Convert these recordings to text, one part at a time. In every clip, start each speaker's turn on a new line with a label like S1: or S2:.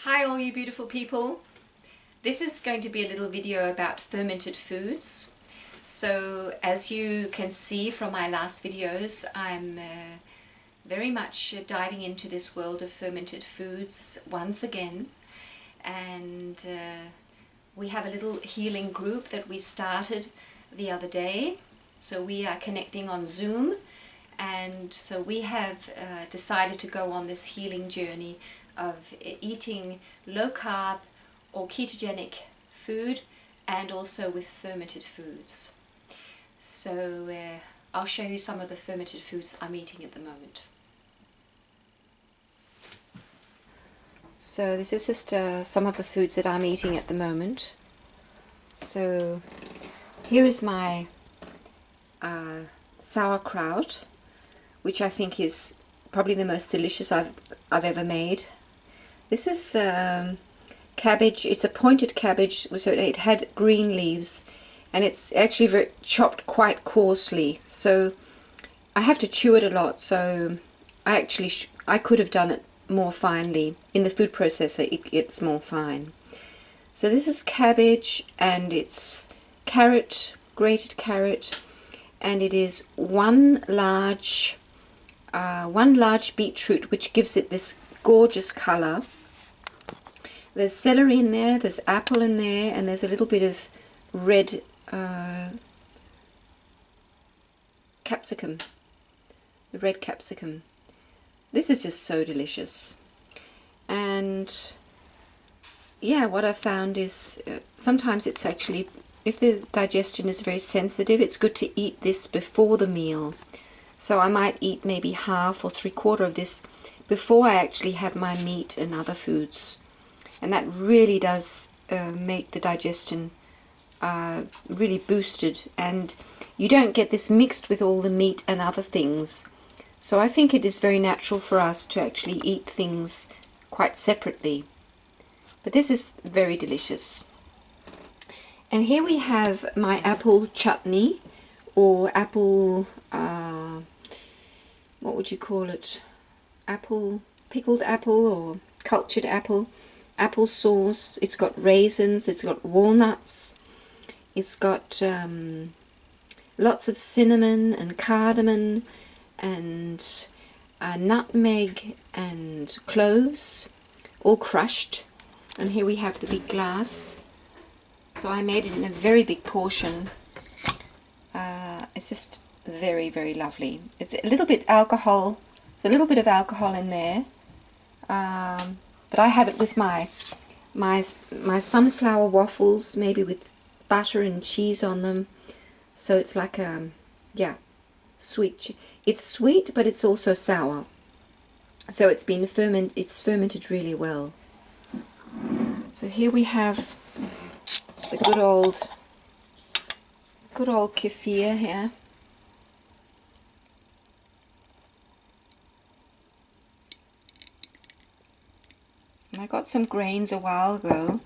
S1: Hi all you beautiful people. This is going to be a little video about fermented foods. So as you can see from my last videos, I'm very much diving into this world of fermented foods once again. And we have a little healing group that we started the other day. So we are connecting on Zoom, and so we have decided to go on this healing journey of eating low carb or ketogenic food, and also with fermented foods. So I'll show you some of the fermented foods I'm eating at the moment. So this is just some of the foods that I'm eating at the moment. So here is my sauerkraut, which I think is probably the most delicious I've ever made. This is cabbage. It's a pointed cabbage, so it had green leaves, and it's actually chopped quite coarsely. So I have to chew it a lot. So I could have done it more finely. In the food processor, it gets more fine. So this is cabbage, and it's carrot, grated carrot, and it is one large beetroot, which gives it this gorgeous color. There's celery in there, there's apple in there, and there's a little bit of red capsicum, the red capsicum. This is just so delicious. And yeah, what I found is sometimes it's actually, if the digestion is very sensitive, it's good to eat this before the meal. So I might eat maybe half or 3/4 of this before I actually have my meat and other foods. And that really does make the digestion really boosted. And you don't get this mixed with all the meat and other things. So I think it is very natural for us to actually eat things quite separately. But this is very delicious. And here we have my apple chutney, or apple, what would you call it? Pickled apple or cultured apple sauce. It's got raisins, it's got walnuts, it's got lots of cinnamon and cardamom and nutmeg and cloves, all crushed. And here we have the big glass. So I made it in a very big portion. It's just very, very lovely. It's a little bit alcohol. There's a little bit of alcohol in there. But I have it with my sunflower waffles, maybe with butter and cheese on them. So it's like yeah, sweet. It's sweet, but it's also sour. So it's been fermented really well. So here we have the good old kefir here. And I got some grains a while ago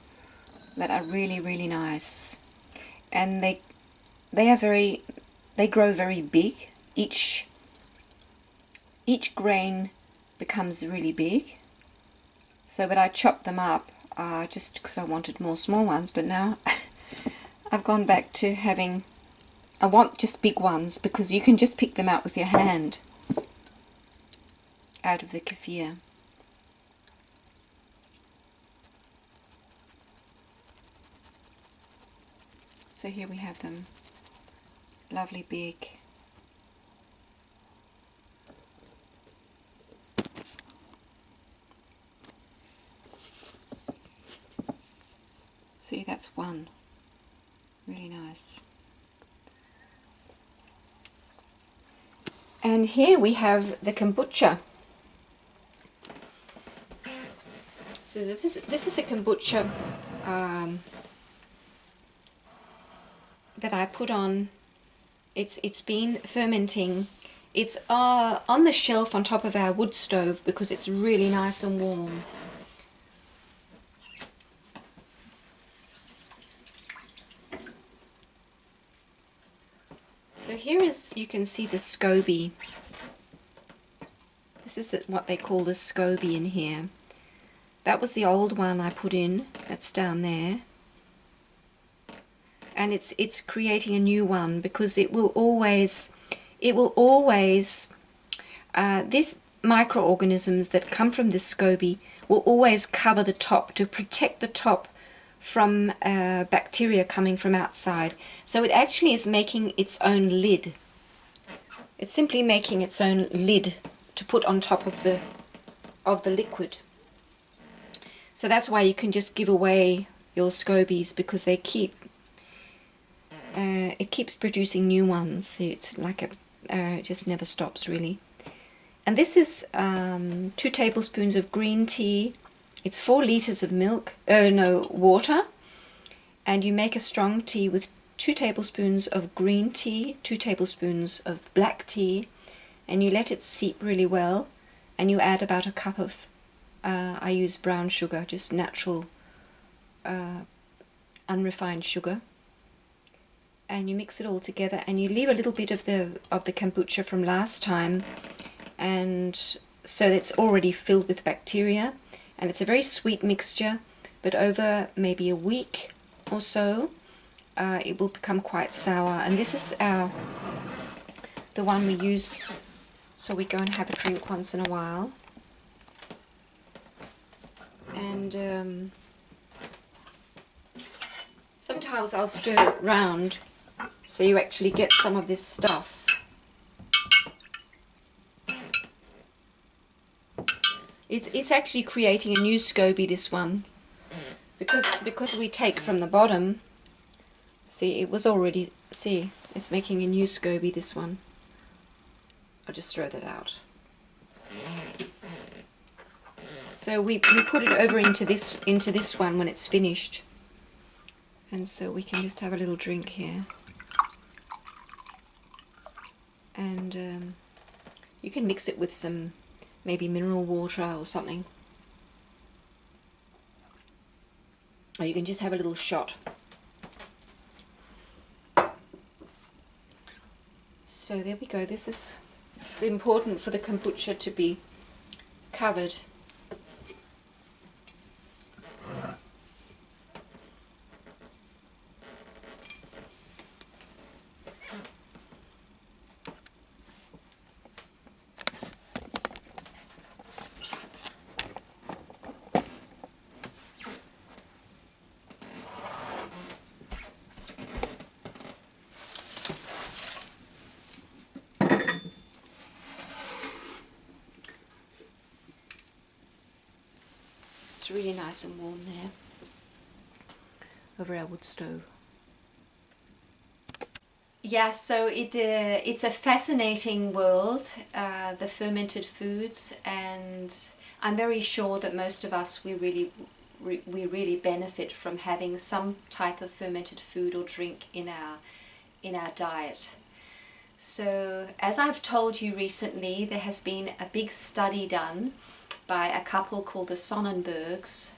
S1: that are really, really nice. And they grow very big. Each grain becomes really big. So, but I chopped them up just because I wanted more small ones. But now I've gone back to having, I want just big ones, because you can just pick them out with your hand out of the kefir. So here we have them, lovely big. See, that's one. Really nice. And here we have the kombucha. So this is a kombucha that I put on. It's been fermenting. It's on the shelf on top of our wood stove because it's really nice and warm. So here is, you can see the SCOBY. This is what they call the SCOBY in here. That was the old one I put in. That's down there. And it's creating a new one because it will always these microorganisms that come from this SCOBY will always cover the top to protect the top from bacteria coming from outside. So it actually is making its own lid. It's simply making its own lid to put on top of the liquid. So that's why you can just give away your SCOBYs, because they keep it keeps producing new ones. So it's like it just never stops really. And this is 2 tablespoons of green tea. It's 4 liters of water. And you make a strong tea with 2 tablespoons of green tea, 2 tablespoons of black tea, and you let it seep really well. And you add about a cup of, I use brown sugar, just natural, unrefined sugar. And you mix it all together, and you leave a little bit of the kombucha from last time, and so it's already filled with bacteria. And it's a very sweet mixture, but over maybe a week or so, it will become quite sour. And this is the one we use, so we go and have a drink once in a while. And sometimes I'll stir it round, so you actually get some of this stuff. It's actually creating a new SCOBY, this one, because we take from the bottom. See, it was already, see, it's making a new SCOBY, this one. I'll just throw that out. So we put it over into this one when it's finished. And so we can just have a little drink here. And you can mix it with some maybe mineral water or something. Or you can just have a little shot. So there we go. It's important for the kombucha to be covered. It's really nice and warm there over our wood stove. Yeah, so it's a fascinating world, the fermented foods, and I'm very sure that most of us we really benefit from having some type of fermented food or drink in our diet. So as I've told you recently, there has been a big study done by a couple called the Sonnenburgs,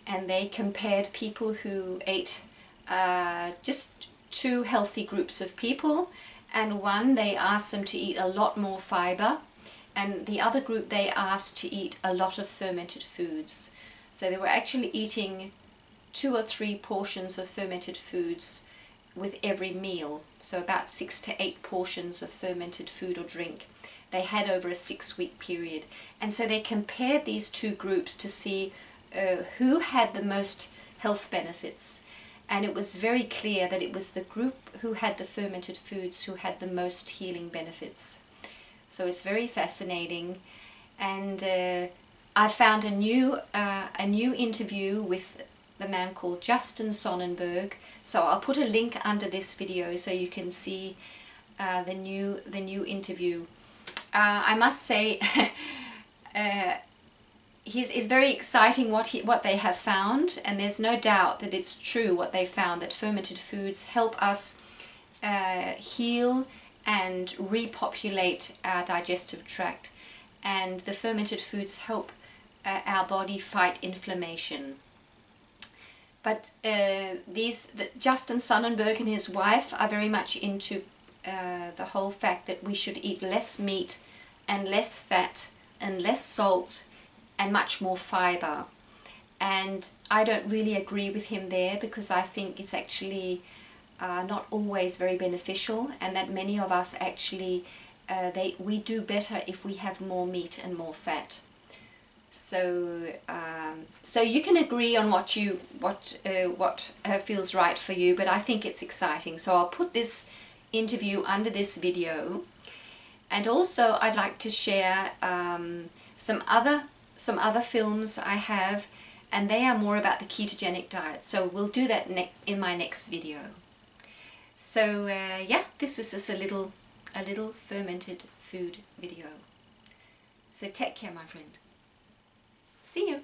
S1: and they compared people who ate just 2 healthy groups of people, and one they asked them to eat a lot more fiber, and the other group they asked to eat a lot of fermented foods. So they were actually eating 2 or 3 portions of fermented foods with every meal, so about 6 to 8 portions of fermented food or drink they had over a 6-week period. And so they compared these 2 groups to see who had the most health benefits, and it was very clear that it was the group who had the fermented foods who had the most healing benefits. So it's very fascinating. And I found a new interview with the man called Justin Sonnenburg, so I'll put a link under this video so you can see the new interview. I must say it's very exciting what they have found, and there's no doubt that it's true what they found, that fermented foods help us heal and repopulate our digestive tract, and the fermented foods help our body fight inflammation. But Justin Sonnenburg and his wife are very much into the whole fact that we should eat less meat and less fat and less salt and much more fiber. and I don't really agree with him there, because I think it's actually not always very beneficial, and that many of us actually we do better if we have more meat and more fat. So so you can agree on what feels right for you, but I think it's exciting. So I'll put this interview under this video, and also I'd like to share some other films I have, and they are more about the ketogenic diet. So we'll do that in my next video. So yeah, this was just a little fermented food video. So take care, my friend. See you.